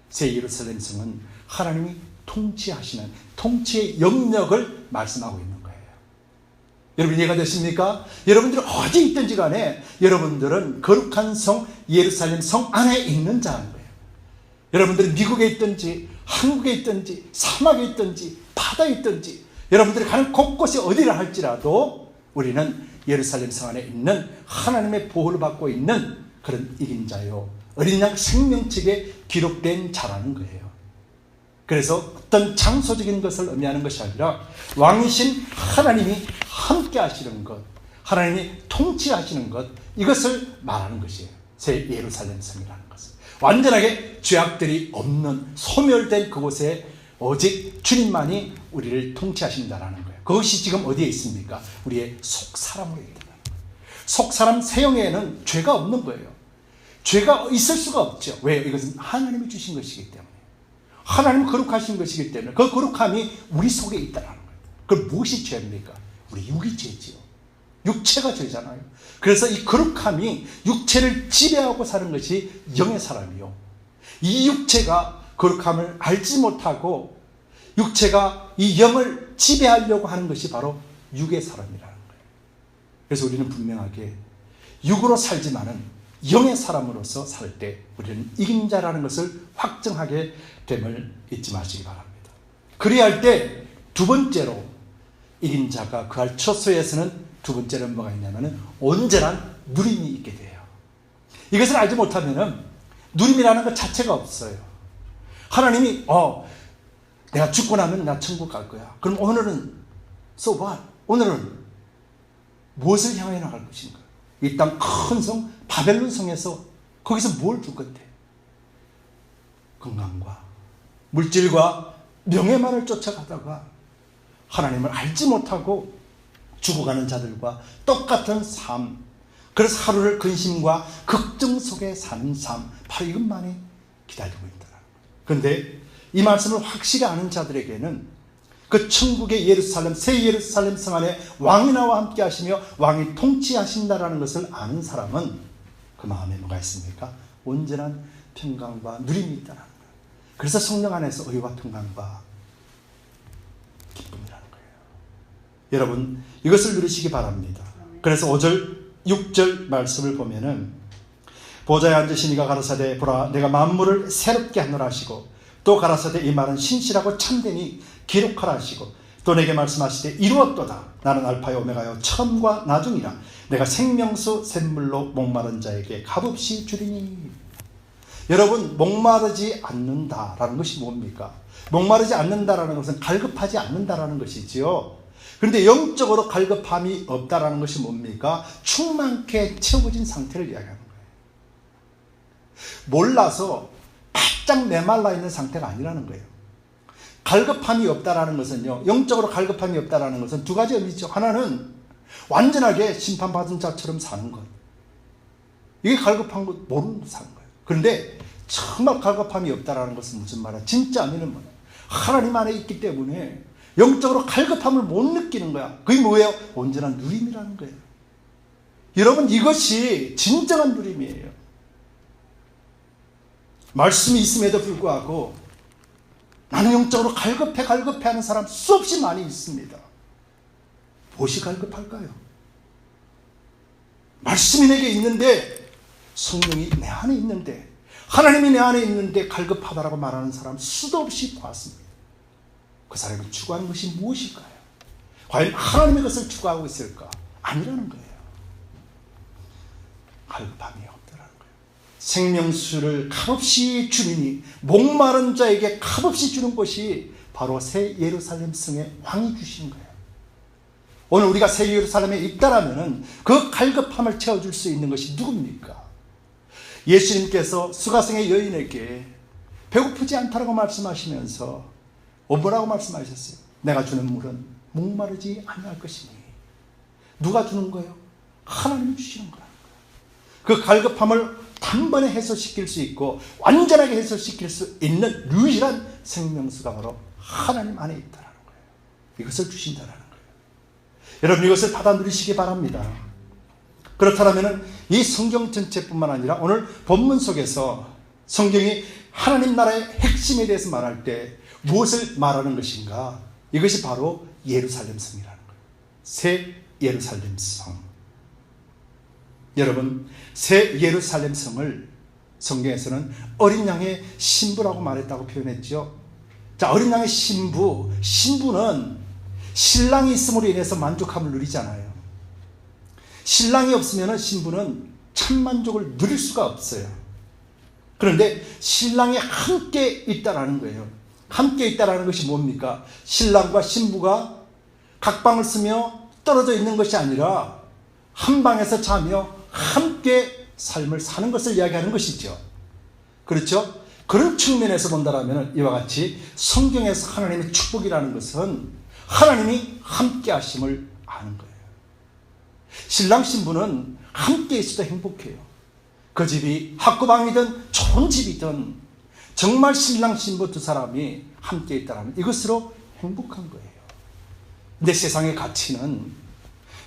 새 예루살렘 성은 하나님이 통치하시는 통치의 영역을 말씀하고 있는 거예요. 여러분 이해가 되십니까? 여러분들이 어디 있든지 간에 여러분들은 거룩한 성 예루살렘 성 안에 있는 자인 거예요. 여러분들이 미국에 있든지 한국에 있든지 사막에 있든지 바다에 있든지 여러분들이 가는 곳곳이 어디라 할지라도 우리는 예루살렘 성 안에 있는 하나님의 보호를 받고 있는 그런 이긴 자요, 어린 양 생명책에 기록된 자라는 거예요. 그래서 어떤 장소적인 것을 의미하는 것이 아니라 왕이신 하나님이 함께 하시는 것, 하나님이 통치하시는 것, 이것을 말하는 것이에요. 새 예루살렘 성이라는 것은 완전하게 죄악들이 없는 소멸된 그곳에 오직 주님만이 우리를 통치하신다는 거예요. 그것이 지금 어디에 있습니까? 우리의 속사람으로 있다는 거예요. 속사람 세형에는 죄가 없는 거예요. 죄가 있을 수가 없죠. 왜요? 이것은 하나님이 주신 것이기 때문에, 하나님 거룩하신 것이기 때문에 그 거룩함이 우리 속에 있다는 거예요. 그럼 무엇이 죄입니까? 우리 육이 죄지요. 육체가 죄잖아요. 그래서 이 거룩함이 육체를 지배하고 사는 것이 영의 사람이요, 이 육체가 거룩함을 알지 못하고 육체가 이 영을 지배하려고 하는 것이 바로 육의 사람이라는 거예요. 그래서 우리는 분명하게 육으로 살지만은 영의 사람으로서 살 때 우리는 이긴 자라는 것을 확정하게 됨을 잊지 마시기 바랍니다. 그래야 할 때 두 번째로 이긴 자가 그할 처소에서는 두 번째는 뭐가 있냐면은 온전한 누림이 있게 돼요. 이것을 알지 못하면은 누림이라는 것 자체가 없어요. 하나님이 내가 죽고 나면 나 천국 갈 거야. 그럼 오늘은 so what? 오늘은 무엇을 향해 나갈 것인가? 이 땅 큰 성 바벨론 성에서 거기서 뭘 줄 건데? 건강과 물질과 명예만을 쫓아가다가 하나님을 알지 못하고 죽어가는 자들과 똑같은 삶, 그래서 하루를 근심과 걱정 속에 사는 삶, 바로 이것만이 기다리고 있다. 그런데 이 말씀을 확실히 아는 자들에게는 그 천국의 예루살렘, 새 예루살렘 성 안에 왕이 나와 함께 하시며 왕이 통치하신다라는 것을 아는 사람은 그 마음에 뭐가 있습니까? 온전한 평강과 누림이 있다는 거예요. 그래서 성령 안에서 의와 평강과 기쁨이라는 거예요. 여러분 이것을 누리시기 바랍니다. 그래서 5절 6절 말씀을 보면은 보좌에 앉으신 이가 가라사대 보라 내가 만물을 새롭게 하노라 하시고 또 가라사대 이 말은 신실하고 참되니 기록하라 하시고 또 내게 말씀하시되 이루었도다. 나는 알파요 오메가요 처음과 나중이라. 내가 생명수 샘물로 목마른 자에게 값없이 주리니. 여러분 목마르지 않는다라는 것이 뭡니까? 목마르지 않는다라는 것은 갈급하지 않는다라는 것이지요. 그런데 영적으로 갈급함이 없다라는 것이 뭡니까? 충만케 채워진 상태를 이야기하는 거예요. 몰라서 바짝 메말라 있는 상태가 아니라는 거예요. 갈급함이 없다라는 것은요, 영적으로 갈급함이 없다라는 것은 두 가지 의미죠. 하나는 완전하게 심판받은 자처럼 사는 것. 이게 갈급한 거 모르는 사는 거예요. 그런데 정말 갈급함이 없다라는 것은 무슨 말이야? 진짜 아니는 뭐예요? 하나님 안에 있기 때문에 영적으로 갈급함을 못 느끼는 거야. 그게 뭐예요? 온전한 누림이라는 거예요. 여러분 이것이 진정한 누림이에요. 말씀이 있음에도 불구하고 나는 영적으로 갈급해 하는 사람 수없이 많이 있습니다. 무엇이 갈급할까요? 말씀이 내게 있는데, 성령이 내 안에 있는데, 하나님이 내 안에 있는데 갈급하다라고 말하는 사람 수도 없이 보았습니다. 그 사람이 추구하는 것이 무엇일까요? 과연 하나님의 것을 추구하고 있을까? 아니라는 거예요. 갈급함이 없다라는 거예요. 생명수를 값없이 주니니 목마른 자에게 값없이 주는 것이 바로 새 예루살렘 성의 왕이 주시는 거예요. 오늘 우리가 새 예루살렘에 있다라면 그 갈급함을 채워줄 수 있는 것이 누굽니까? 예수님께서 수가성의 여인에게 배고프지 않다라고 말씀하시면서 뭐라고 말씀하셨어요? 내가 주는 물은 목마르지 아니할 것이니. 누가 주는 거예요? 하나님이 주시는 거라는 거예요. 그 갈급함을 단번에 해소시킬 수 있고 완전하게 해소시킬 수 있는 유일한 생명수가 바로 하나님 안에 있다는 거예요. 이것을 주신다는 거예요. 여러분 이것을 받아 누리시기 바랍니다. 그렇다면 이 성경 전체뿐만 아니라 오늘 본문 속에서 성경이 하나님 나라의 핵심에 대해서 말할 때 무엇을 말하는 것인가? 이것이 바로 예루살렘 성이라는 거예요. 새 예루살렘 성. 여러분 새 예루살렘 성을 성경에서는 어린 양의 신부라고 말했다고 표현했죠. 자, 어린 양의 신부는 신랑이 있음으로 인해서 만족함을 누리잖아요. 신랑이 없으면 신부는 참 만족을 누릴 수가 없어요. 그런데 신랑이 함께 있다라는 거예요. 함께 있다라는 것이 뭡니까? 신랑과 신부가 각 방을 쓰며 떨어져 있는 것이 아니라 한 방에서 자며 함께 삶을 사는 것을 이야기하는 것이죠. 그렇죠? 그런 측면에서 본다면 이와 같이 성경에서 하나님의 축복이라는 것은 하나님이 함께 하심을 아는 거예요. 신랑 신부는 함께 있어도 행복해요. 그 집이 학구방이든 좋은 집이든 정말 신랑 신부 두 사람이 함께 있다면 이것으로 행복한 거예요. 근데 세상의 가치는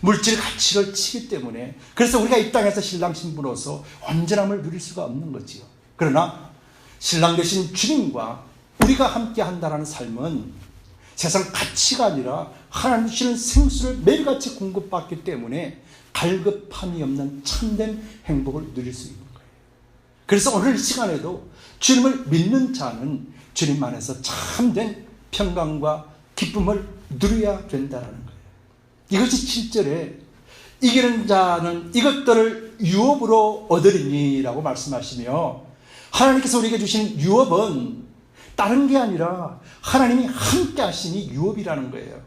물질 가치를 치기 때문에 그래서 우리가 이 땅에서 신랑 신부로서 온전함을 누릴 수가 없는 거지요. 그러나 신랑 되신 주님과 우리가 함께 한다는 삶은 세상 가치가 아니라 하나님 주시는 생수를 매일같이 공급받기 때문에 갈급함이 없는 참된 행복을 누릴 수 있는 거예요. 그래서 오늘 이 시간에도 주님을 믿는 자는 주님 안에서 참된 평강과 기쁨을 누려야 된다는 거예요. 이것이 7절에 이기는 자는 이것들을 유업으로 얻으리니 라고 말씀하시며 하나님께서 우리에게 주신 유업은 다른 게 아니라 하나님이 함께 하시니 유업이라는 거예요.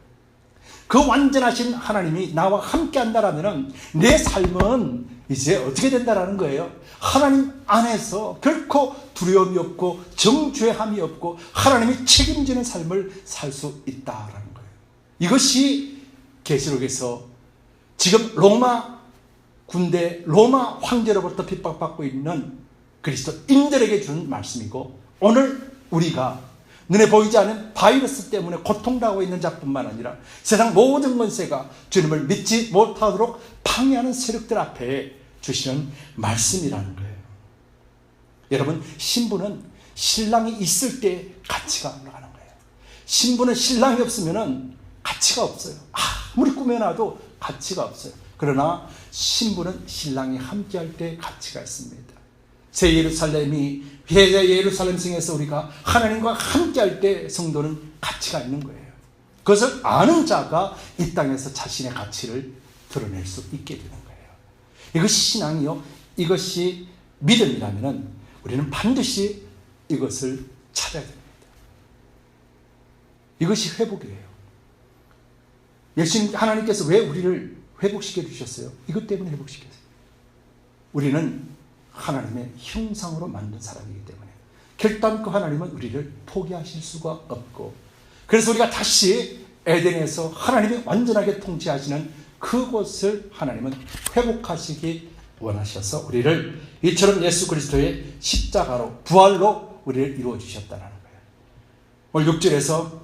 그 완전하신 하나님이 나와 함께 한다라면 내 삶은 이제 어떻게 된다라는 거예요? 하나님 안에서 결코 두려움이 없고 정죄함이 없고 하나님이 책임지는 삶을 살 수 있다라는 거예요. 이것이 계시록에서 지금 로마 군대, 로마 황제로부터 핍박받고 있는 그리스도인들에게 준 말씀이고 오늘 우리가 눈에 보이지 않는 바이러스 때문에 고통당하고 있는 자뿐만 아니라 세상 모든 권세가 주님을 믿지 못하도록 방해하는 세력들 앞에 주시는 말씀이라는 거예요. 여러분 신부는 신랑이 있을 때 가치가 올라가는 거예요. 신부는 신랑이 없으면 가치가 없어요. 아무리 꾸며놔도 가치가 없어요. 그러나 신부는 신랑이 함께할 때 가치가 있습니다. 새 예루살렘이 예루살렘 성에서 우리가 하나님과 함께할 때 성도는 가치가 있는 거예요. 그것을 아는 자가 이 땅에서 자신의 가치를 드러낼 수 있게 되는 거예요. 이것이 신앙이요, 이것이 믿음이라면 우리는 반드시 이것을 찾아야 됩니다. 이것이 회복이에요. 예수님, 하나님께서 왜 우리를 회복시켜 주셨어요? 이것 때문에 회복시켰어요. 우리는 하나님의 형상으로 만든 사람이기 때문에 결단코 하나님은 우리를 포기하실 수가 없고, 그래서 우리가 다시 에덴에서 하나님이 완전하게 통치하시는 그곳을 하나님은 회복하시기 원하셔서 우리를 이처럼 예수 그리스도의 십자가로 부활로 우리를 이루어 주셨다는 거예요. 오늘 6절에서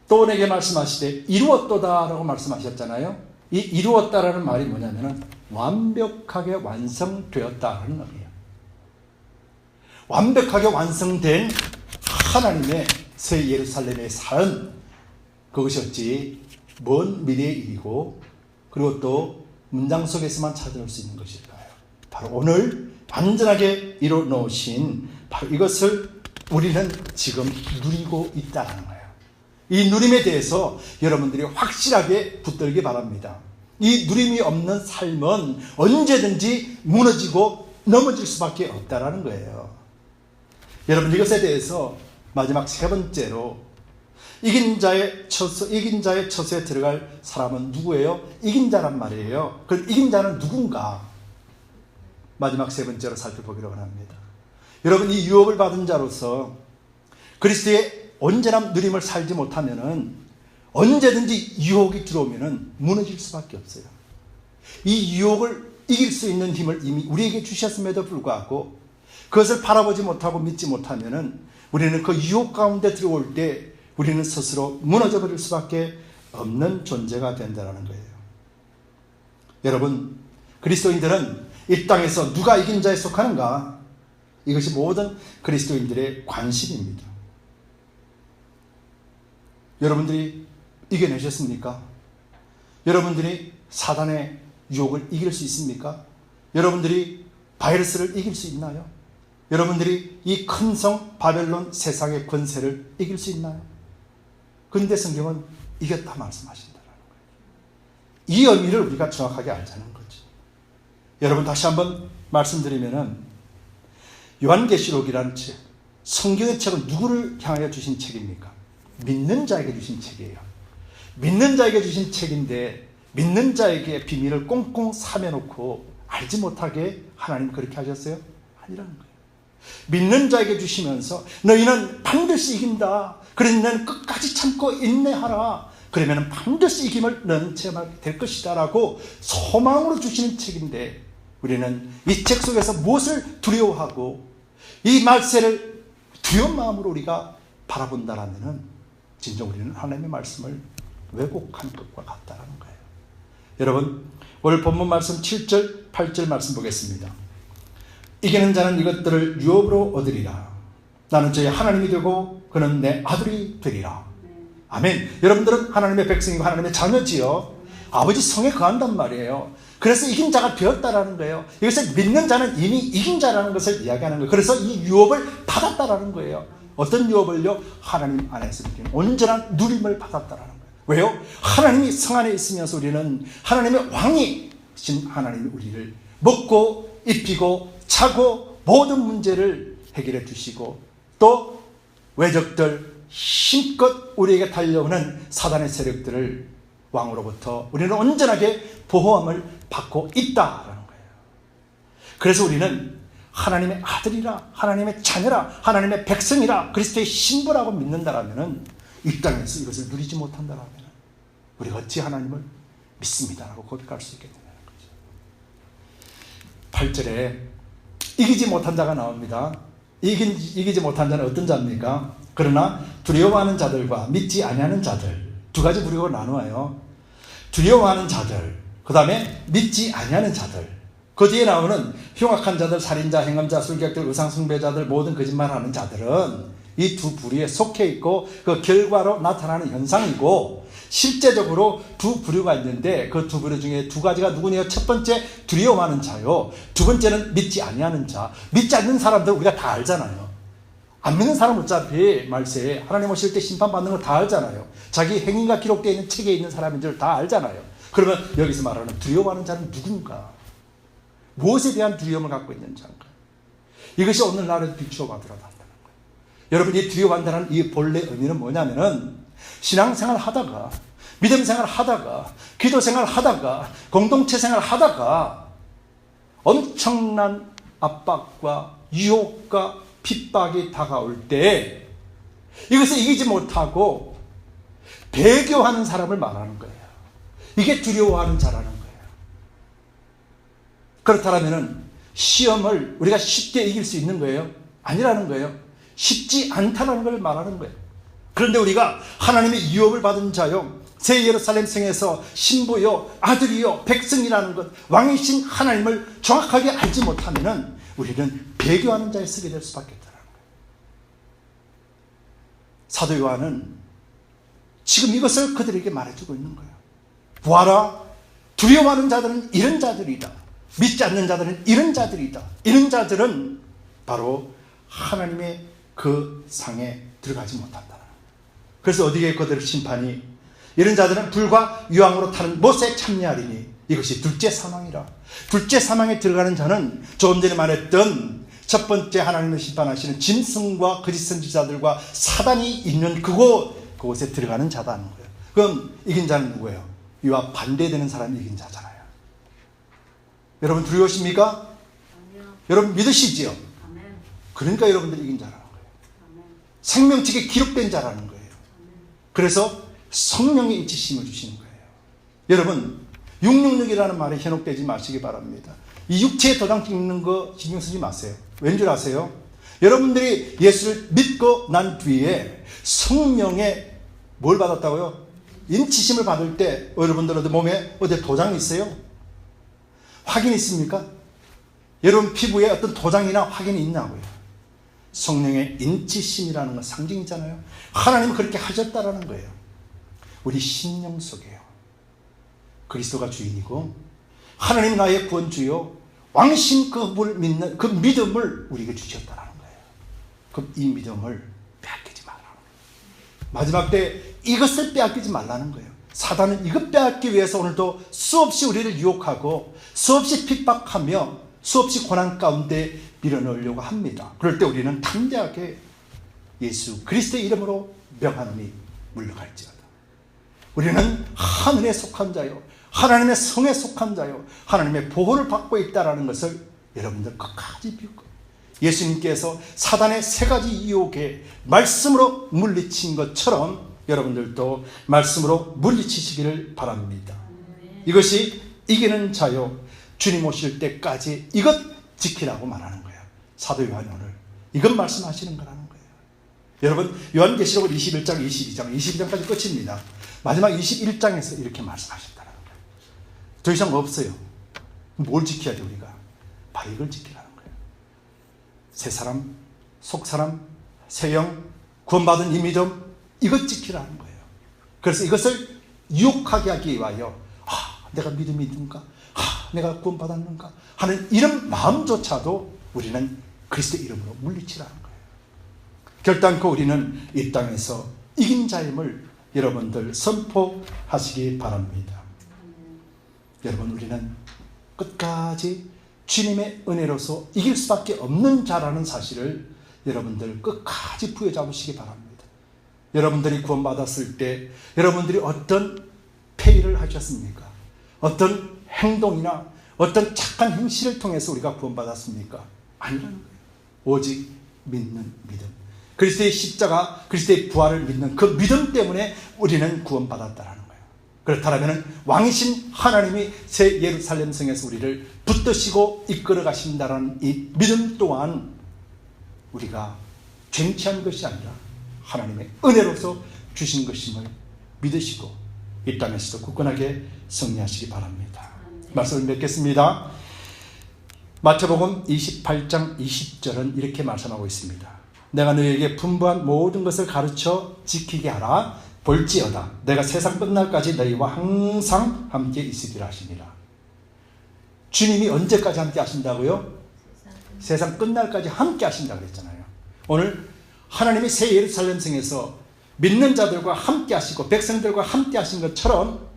또 내게 말씀하시되 이루었도다라고 말씀하셨잖아요. 이 이루었다라는 말이 뭐냐면은 완벽하게 완성되었다는 의미예요. 완벽하게 완성된 하나님의 새 예루살렘의 사은, 그것이 어찌 먼 미래의 일이고 그리고 또 문장 속에서만 찾아올 수 있는 것일까요? 바로 오늘 완전하게 이루어 놓으신 바로 이것을 우리는 지금 누리고 있다는 거예요. 이 누림에 대해서 여러분들이 확실하게 붙들기 바랍니다. 이 누림이 없는 삶은 언제든지 무너지고 넘어질 수밖에 없다는 거예요. 여러분, 이것에 대해서 마지막 세 번째로 이긴 자의 처소에 들어갈 사람은 누구예요? 이긴 자란 말이에요. 그럼 이긴 자는 누군가? 마지막 세 번째로 살펴보기로 합니다. 여러분, 이 유업을 받은 자로서 그리스도의 온전한 누림을 살지 못하면은 언제든지 유혹이 들어오면은 무너질 수밖에 없어요. 이 유혹을 이길 수 있는 힘을 이미 우리에게 주셨음에도 불구하고 그것을 바라보지 못하고 믿지 못하면은 우리는 그 유혹 가운데 들어올 때 우리는 스스로 무너져 버릴 수밖에 없는 존재가 된다는 거예요. 여러분, 그리스도인들은 이 땅에서 누가 이긴 자에 속하는가? 이것이 모든 그리스도인들의 관심입니다. 여러분들이 이겨내셨습니까? 여러분들이 사단의 유혹을 이길 수 있습니까? 여러분들이 바이러스를 이길 수 있나요? 여러분들이 이 큰 성 바벨론 세상의 권세를 이길 수 있나요? 근데 성경은 이겼다 말씀하신다는 거예요. 이 의미를 우리가 정확하게 알자는 거죠. 여러분, 다시 한번 말씀드리면은 요한계시록이라는 책, 성경의 책은 누구를 향하여 주신 책입니까? 믿는 자에게 주신 책이에요. 믿는 자에게 주신 책인데 믿는 자에게 비밀을 꽁꽁 사매놓고 알지 못하게 하나님 그렇게 하셨어요? 아니라는 거예요. 믿는 자에게 주시면서 너희는 반드시 이긴다. 그러니 너는 끝까지 참고 인내하라. 그러면 반드시 이김을 너는 체험하게 될 것이다 라고 소망으로 주시는 책인데, 우리는 이 책 속에서 무엇을 두려워하고 이 말세를 두려운 마음으로 우리가 바라본다라면 진정 우리는 하나님의 말씀을 왜곡한 것과 같다는 거예요. 여러분, 오늘 본문 말씀 7절 8절 말씀 보겠습니다. 이기는 자는 이것들을 유업으로 얻으리라. 나는 저의 하나님이 되고 그는 내 아들이 되리라. 아멘. 여러분들은 하나님의 백성이고 하나님의 자녀지요. 아버지 성에 거한단 말이에요. 그래서 이긴 자가 되었다라는 거예요. 여기서 믿는 자는 이미 이긴 자라는 것을 이야기하는 거예요. 그래서 이 유업을 받았다라는 거예요. 어떤 유업을요? 하나님 안에서 우리는 온전한 누림을 받았다라는 거예요. 왜요? 하나님이 성 안에 있으면서 우리는 하나님의 왕이신 하나님이 우리를 먹고 입히고 차고 모든 문제를 해결해 주시고, 또 외적들 힘껏 우리에게 달려오는 사단의 세력들을 왕으로부터 우리는 온전하게 보호함을 받고 있다라는 거예요. 그래서 우리는 하나님의 아들이라, 하나님의 자녀라, 하나님의 백성이라, 그리스도의 신부라고 믿는다라면, 이 땅에서 이것을 누리지 못한다라면 우리가 어찌 하나님을 믿습니다라고 고백할 수 있게 되는 거죠. 8절에 이기지 못한 자가 나옵니다. 이기지 못한 자는 어떤 자입니까? 그러나 두려워하는 자들과 믿지 아니하는 자들, 두 가지 부류로 나누어요. 두려워하는 자들, 그 다음에 믿지 아니하는 자들. 그 뒤에 나오는 흉악한 자들, 살인자, 행음자, 술객들, 의상숭배자들, 모든 거짓말하는 자들은 이 두 부류에 속해 있고 그 결과로 나타나는 현상이고, 실제적으로 두 부류가 있는데 그 두 부류 중에 두 가지가 누구냐요? 첫 번째 두려워하는 자요. 두 번째는 믿지 아니하는 자. 믿지 않는 사람들 우리가 다 알잖아요. 안 믿는 사람 어차피 말세에 하나님 오실 때 심판받는 거 다 알잖아요. 자기 행위가 기록되어 있는 책에 있는 사람인 줄 다 알잖아요. 그러면 여기서 말하는 두려워하는 자는 누군가? 무엇에 대한 두려움을 갖고 있는 자인가? 이것이 오늘날에도 비추어 받으러 간다는 거예요. 여러분, 이 두려워한다는 이 본래 의미는 뭐냐면은 신앙생활 하다가, 믿음 생활 하다가, 기도 생활 하다가, 공동체 생활 하다가 엄청난 압박과 유혹과 핍박이 다가올 때 이것을 이기지 못하고 배교하는 사람을 말하는 거예요. 이게 두려워하는 자라는 거예요. 그렇다면 시험을 우리가 쉽게 이길 수 있는 거예요? 아니라는 거예요. 쉽지 않다는 걸 말하는 거예요. 그런데 우리가 하나님의 유업을 받은 자요, 새 예루살렘 성에서 신부요, 아들이요, 백성이라는 것, 왕이신 하나님을 정확하게 알지 못하면 우리는 배교하는 자에 쓰게 될 수밖에 없다는 거예요. 사도 요한은 지금 이것을 그들에게 말해주고 있는 거예요. 보아라, 두려워하는 자들은 이런 자들이다. 믿지 않는 자들은 이런 자들이다. 이런 자들은 바로 하나님의 그 상에 들어가지 못한다. 그래서 어디에 그들 심판이, 이런 자들은 불과 유황으로 타는 못에 참여하리니 이것이 둘째 사망이라. 둘째 사망에 들어가는 자는 조금 전에 말했던 첫 번째 하나님을 심판하시는 짐승과 거짓 선지자들과 사단이 있는 그곳에 들어가는 자다는 거예요. 그럼 이긴 자는 누구예요? 이와 반대되는 사람이 이긴 자잖아요. 여러분 두려우십니까? 아니요. 여러분 믿으시지요? 아멘. 그러니까 여러분들이 이긴 자라는 거예요. 아멘. 생명책에 기록된 자라는 거예요. 아멘. 그래서 성령의 인치심을 주시는 거예요. 여러분 666이라는 말에 현혹되지 마시기 바랍니다. 이 육체에 도장 찍는 거 신경 쓰지 마세요. 왠 줄 아세요? 여러분들이 예수를 믿고 난 뒤에 성령의 뭘 받았다고요? 인치심을 받을 때 여러분들 몸에 어디 도장이 있어요? 확인이 있습니까? 여러분 피부에 어떤 도장이나 확인이 있냐고요. 성령의 인치심이라는 건 상징이잖아요. 하나님은 그렇게 하셨다라는 거예요. 우리 심령 속에요, 그리스도가 주인이고 하나님 나의 구원주요 왕신 그분을 믿는 그 믿음을 우리에게 주셨다라는 거예요. 그럼 이 믿음을 빼앗기지 말라는 거예요. 마지막 때 이것을 빼앗기지 말라는 거예요. 사단은 이것 빼앗기 위해서 오늘도 수없이 우리를 유혹하고 수없이 핍박하며 수없이 고난 가운데 밀어넣으려고 합니다. 그럴 때 우리는 담대하게 예수 그리스도의 이름으로 명하노니 물러갈지어다. 우리는 하늘에 속한 자요, 하나님의 성에 속한 자요, 하나님의 보호를 받고 있다는 것을 여러분들 끝까지 비우고, 예수님께서 사단의 세 가지 유혹에 말씀으로 물리친 것처럼 여러분들도 말씀으로 물리치시기를 바랍니다. 이것이 이기는 자요, 주님 오실 때까지 이것 지키라고 말하는 거예요. 사도 요한이 오늘 이것 말씀하시는 거라는 거예요. 여러분 요한계시록 21장 22장까지 끝입니다. 마지막 21장에서 이렇게 말씀하셨다는 거예요. 더 이상 없어요. 뭘 지켜야 돼 우리가? 바로 이걸 지키라는 거예요. 새 사람, 속 사람, 새 영, 구원받은 이 믿음, 이것 지키라는 거예요. 그래서 이것을 유혹하게 하기 위하여 내가 믿음이 있는가? 내가 구원받았는가? 하는 이런 마음조차도 우리는 그리스도의 이름으로 물리치라는 거예요. 결단코 우리는 이 땅에서 이긴 자임을 여러분들 선포하시기 바랍니다. 여러분 우리는 끝까지 주님의 은혜로서 이길 수밖에 없는 자라는 사실을 여러분들 끝까지 부여잡으시기 바랍니다. 여러분들이 구원받았을 때 여러분들이 어떤 페이를 하셨습니까? 어떤 행동이나 어떤 착한 행실을 통해서 우리가 구원받았습니까? 아니라는 거예요. 오직 믿는 믿음, 그리스도의 십자가, 그리스도의 부활을 믿는 그 믿음 때문에 우리는 구원받았다는 거예요. 그렇다면 왕이신 하나님이 새 예루살렘 성에서 우리를 붙드시고 이끌어 가신다는 이 믿음 또한 우리가 쟁취한 것이 아니라 하나님의 은혜로서 주신 것임을 믿으시고 이 땅에서도 굳건하게 승리하시기 바랍니다. 말씀을 맺겠습니다. 마태복음 28장 20절은 이렇게 말씀하고 있습니다. 내가 너희에게 분부한 모든 것을 가르쳐 지키게 하라. 볼지어다 내가 세상 끝날까지 너희와 항상 함께 있으리라 하시니라. 주님이 언제까지 함께 하신다고요? 세상 끝날까지 함께 하신다고 그랬잖아요. 오늘 하나님이 새 예루살렘 성에서 믿는 자들과 함께 하시고 백성들과 함께 하신 것처럼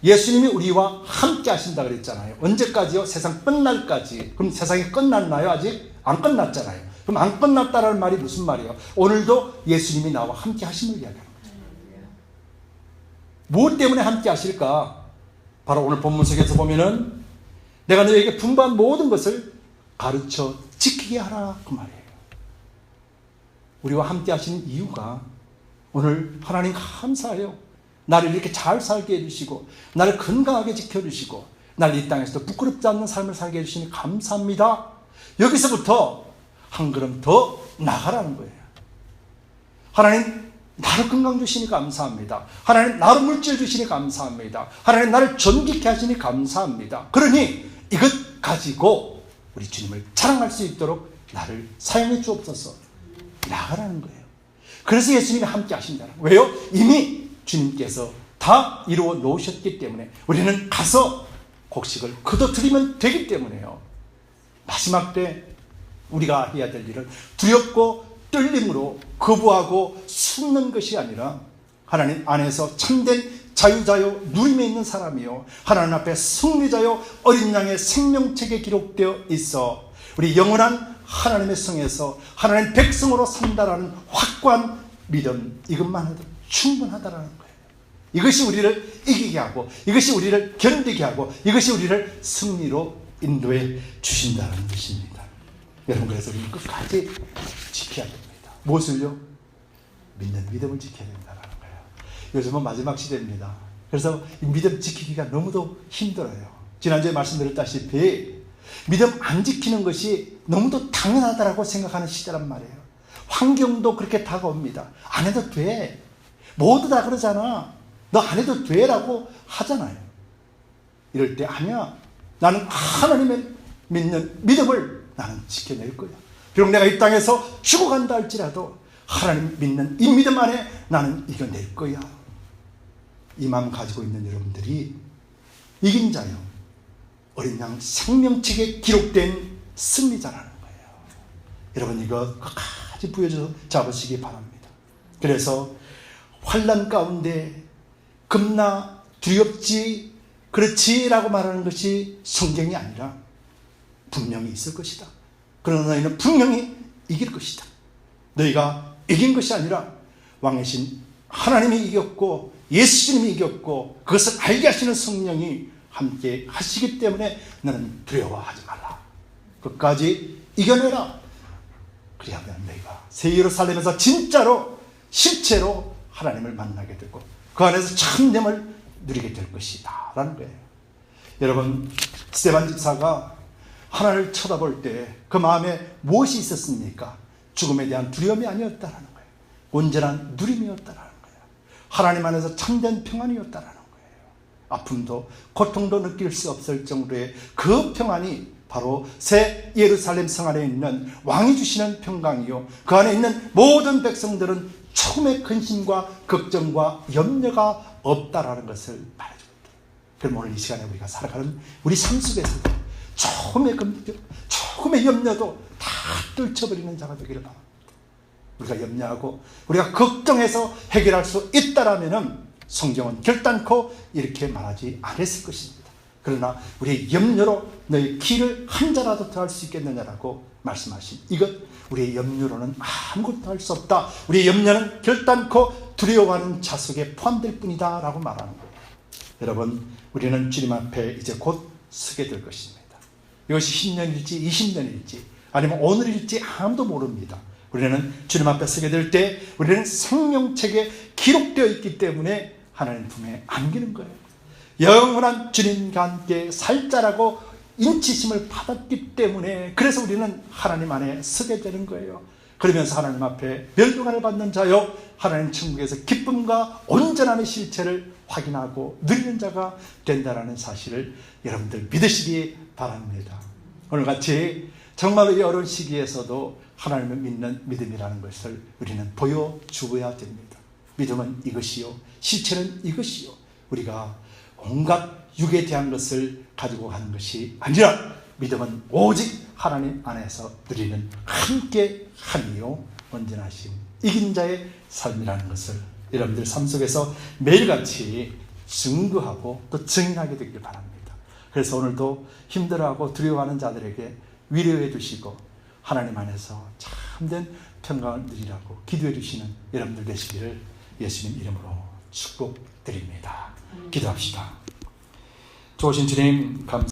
예수님이 우리와 함께 하신다고 그랬잖아요. 언제까지요? 세상 끝날까지. 그럼 세상이 끝났나요? 아직 안 끝났잖아요. 그럼 안 끝났다라는 말이 무슨 말이에요? 오늘도 예수님이 나와 함께 하심을 이야기하는 거죠. 무엇 때문에 함께 하실까? 바로 오늘 본문 속에서 보면은 내가 너에게 분부한 모든 것을 가르쳐 지키게 하라 그 말이에요. 우리와 함께 하시는 이유가 오늘 하나님 감사해요. 나를 이렇게 잘 살게 해주시고 나를 건강하게 지켜주시고 나를 이 땅에서도 부끄럽지 않는 삶을 살게 해주시니 감사합니다. 여기서부터 한 걸음 더 나가라는 거예요. 하나님 나를 건강 주시니 감사합니다. 하나님 나를 물질 주시니 감사합니다. 하나님 나를 존귀케 하시니 감사합니다. 그러니 이것 가지고 우리 주님을 자랑할 수 있도록 나를 사용해 주옵소서. 나가라는 거예요. 그래서 예수님이 함께 하신다는 거예요. 왜요? 이미 주님께서 다 이루어 놓으셨기 때문에 우리는 가서 곡식을 거둬들이면 되기 때문에요. 마지막 때 우리가 해야 될 일은 두렵고 떨림으로 거부하고 숨는 것이 아니라 하나님 안에서 참된 자유자요 누림에 있는 사람이요 하나님 앞에 승리자요 어린 양의 생명책에 기록되어 있어 우리 영원한 하나님의 성에서 하나님 백성으로 산다라는 확고한 믿음, 이것만 해도 충분하다라는 거예요. 이것이 우리를 이기게 하고 이것이 우리를 견디게 하고 이것이 우리를 승리로 인도해 주신다는 것입니다. 여러분, 그래서 우리는 끝까지 지켜야 됩니다. 무엇을요? 믿는 믿음을 지켜야 된다는 거예요. 요즘은 마지막 시대입니다. 그래서 이 믿음 지키기가 너무도 힘들어요. 지난주에 말씀드렸다시피 믿음 안 지키는 것이 너무도 당연하다고 생각하는 시대란 말이에요. 환경도 그렇게 다가옵니다. 안 해도 돼. 모두 다 그러잖아. 너 안 해도 돼라고 하잖아요. 이럴 때 아니야. 나는 하나님의 믿는 믿음을 나는 지켜낼 거야. 비록 내가 이 땅에서 죽어간다 할지라도 하나님 믿는 이 믿음 안에 나는 이겨낼 거야. 이 마음 가지고 있는 여러분들이 이긴 자요, 어린 양 생명책에 기록된 승리자라는 거예요. 여러분, 이거 끝까지 부여져서 잡으시기 바랍니다. 그래서 환난 가운데 겁나 두렵지 그렇지라고 말하는 것이 성경이 아니라 분명히 있을 것이다. 그러나 너희는 분명히 이길 것이다. 너희가 이긴 것이 아니라 왕이신 하나님이 이겼고 예수님이 이겼고 그것을 알게 하시는 성령이 함께 하시기 때문에 너는 두려워하지 말라. 끝까지 이겨내라. 그리하면 너희가 새 예루살렘에서 진짜로 실체로 하나님을 만나게 되고 그 안에서 참됨을 누리게 될 것이다 라는 거예요. 여러분, 스데반 집사가 하나님을 쳐다볼 때 그 마음에 무엇이 있었습니까? 죽음에 대한 두려움이 아니었다라는 거예요. 온전한 누림이었다라는 거예요. 하나님 안에서 참된 평안이었다라는 거예요. 아픔도 고통도 느낄 수 없을 정도의 그 평안이 바로 새 예루살렘 성 안에 있는 왕이 주시는 평강이요 그 안에 있는 모든 백성들은 처음의 근심과 걱정과 염려가 없다라는 것을 말해줍니다. 그럼 오늘 이 시간에 우리가 살아가는 우리 삶 속에서도 처음의 걱정, 처음의 염려도 다 떨쳐버리는 자가 되기를 바랍니다. 우리가 염려하고 우리가 걱정해서 해결할 수 있다라면 성경은 결단코 이렇게 말하지 않았을 것입니다. 그러나 우리의 염려로 너희 길을 한 자라도 더 할 수 있겠느냐라고 말씀하신 이것, 우리의 염려로는 아무것도 할 수 없다. 우리의 염려는 결단코 두려워하는 자속에 포함될 뿐이다 라고 말하는 거예요. 여러분, 우리는 주님 앞에 이제 곧 서게 될 것입니다. 이것이 10년일지 20년일지 아니면 오늘일지 아무도 모릅니다. 우리는 주님 앞에 서게 될 때 우리는 생명책에 기록되어 있기 때문에 하나님 품에 안기는 거예요. 영원한 주님과 함께 살자라고 인치심을 받았기 때문에 그래서 우리는 하나님 안에 서게 되는 거예요. 그러면서 하나님 앞에 멸류관을 받는 자요 하나님 천국에서 기쁨과 온전함의 실체를 확인하고 누리는 자가 된다라는 사실을 여러분들 믿으시기 바랍니다. 오늘같이 정말로 이 어려운 시기에서도 하나님을 믿는 믿음이라는 것을 우리는 보여주어야 됩니다. 믿음은 이것이요, 실체는 이것이요, 우리가 온갖 육에 대한 것을 가지고 가는 것이 아니라 믿음은 오직 하나님 안에서 누리는 함께 함이요 온전하심 이긴 자의 삶이라는 것을 여러분들 삶 속에서 매일같이 증거하고 또 증인하게 되길 바랍니다. 그래서 오늘도 힘들어하고 두려워하는 자들에게 위로해 주시고 하나님 안에서 참된 평강을 누리라고 기도해 주시는 여러분들 되시기를 예수님 이름으로 축복드립니다. 기도합시다. 좋으신 주님 감사합니다.